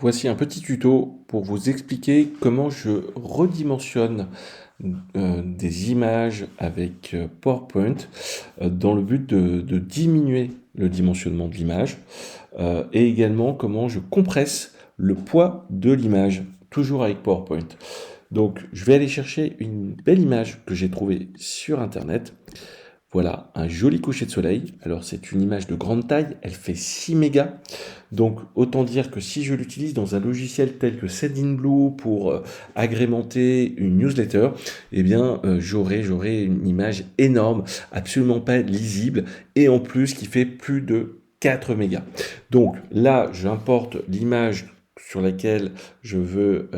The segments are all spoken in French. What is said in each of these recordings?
Voici un petit tuto pour vous expliquer comment je redimensionne des images avec PowerPoint dans le but de diminuer le dimensionnement de l'image et également comment je compresse le poids de l'image, toujours avec PowerPoint. Donc je vais aller chercher une belle image que j'ai trouvée sur Internet. Voilà, un joli coucher de soleil. Alors c'est une image de grande taille, elle fait 6 mégas. Donc autant dire que si je l'utilise dans un logiciel tel que Sendinblue pour agrémenter une newsletter, eh bien j'aurai une image énorme, absolument pas lisible, et en plus qui fait plus de 4 mégas. Donc là, j'importe l'image sur laquelle je veux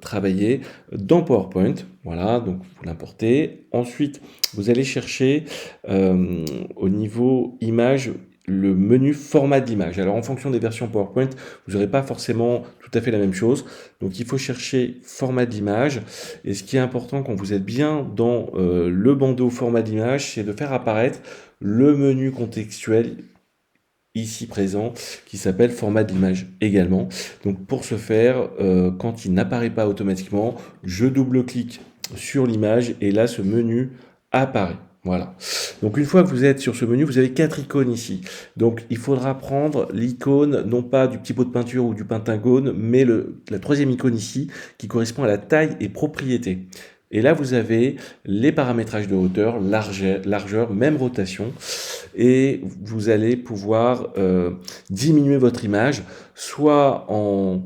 travailler dans PowerPoint. Voilà, donc vous l'importez. Ensuite, vous allez chercher au niveau image le menu format d'image. Alors en fonction des versions PowerPoint, vous n'aurez pas forcément tout à fait la même chose. Donc il faut chercher format d'image. Et ce qui est important quand vous êtes bien dans le bandeau format d'image, c'est de faire apparaître le menu contextuel ici présent qui s'appelle format d'image également. Donc pour ce faire, quand il n'apparaît pas automatiquement, je double-clique sur l'image et là ce menu apparaît. Voilà. Donc une fois que vous êtes sur ce menu, vous avez 4 icônes ici. Donc il faudra prendre l'icône, non pas du petit pot de peinture ou du pentagone, mais la troisième icône ici, qui correspond à la taille et propriété. Et là, vous avez les paramétrages de hauteur, largeur, même rotation. Et vous allez pouvoir diminuer votre image, soit en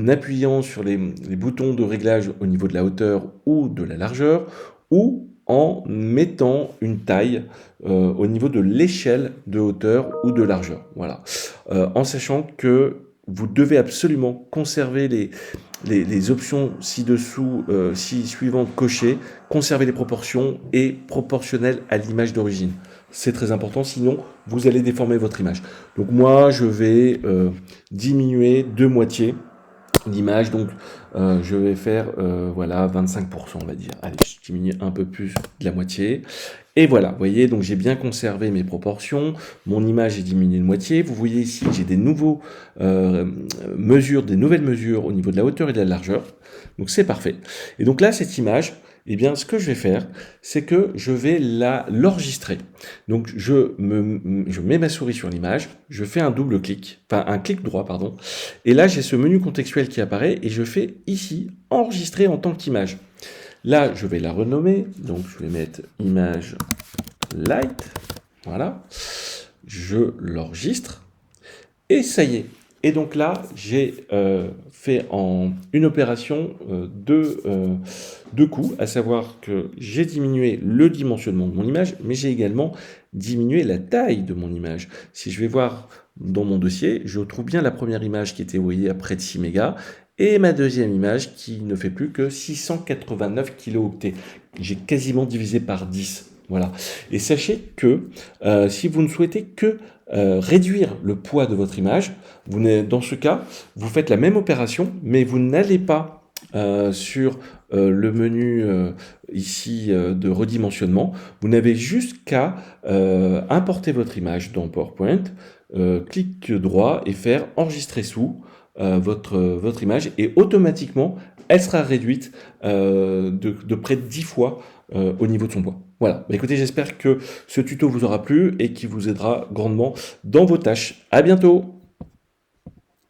appuyant sur les boutons de réglage au niveau de la hauteur ou de la largeur, ou en mettant une taille au niveau de l'échelle de hauteur ou de largeur. Voilà. En sachant que vous devez absolument conserver les options ci-dessous, suivantes cochées, conserver les proportions et proportionnelles à l'image d'origine. C'est très important, sinon vous allez déformer votre image. Donc moi, je vais diminuer de moitié l'image, donc je vais faire voilà 25%, on va dire. Allez, je diminue un peu plus de la moitié. Et voilà, vous voyez, donc j'ai bien conservé mes proportions, mon image est diminuée de moitié. Vous voyez ici que j'ai des nouvelles mesures au niveau de la hauteur et de la largeur. Donc c'est parfait. Et donc là, cette image, eh bien, ce que je vais faire, c'est que je vais l'enregistrer. Donc je mets ma souris sur l'image, je fais un double clic, enfin un clic droit, pardon. Et là, j'ai ce menu contextuel qui apparaît et je fais ici enregistrer en tant qu'image. Là, je vais la renommer, donc je vais mettre image light, voilà, je l'enregistre, et ça y est. Et donc là, j'ai fait en une opération deux coups, à savoir que j'ai diminué le dimensionnement de mon image, mais j'ai également diminué la taille de mon image. Si je vais voir dans mon dossier, je trouve bien la première image qui était, vous voyez, à près de 6 mégas, et ma deuxième image qui ne fait plus que 689 kilooctets. J'ai quasiment divisé par 10. Voilà. Et sachez que si vous ne souhaitez que réduire le poids de votre image, dans ce cas, vous faites la même opération, mais vous n'allez pas sur le menu ici de redimensionnement. Vous n'avez juste qu'à importer votre image dans PowerPoint, clic droit et faire enregistrer sous votre image et automatiquement elle sera réduite de près de 10 fois au niveau de son poids. Voilà, bah, écoutez, j'espère que ce tuto vous aura plu et qu'il vous aidera grandement dans vos tâches. À bientôt!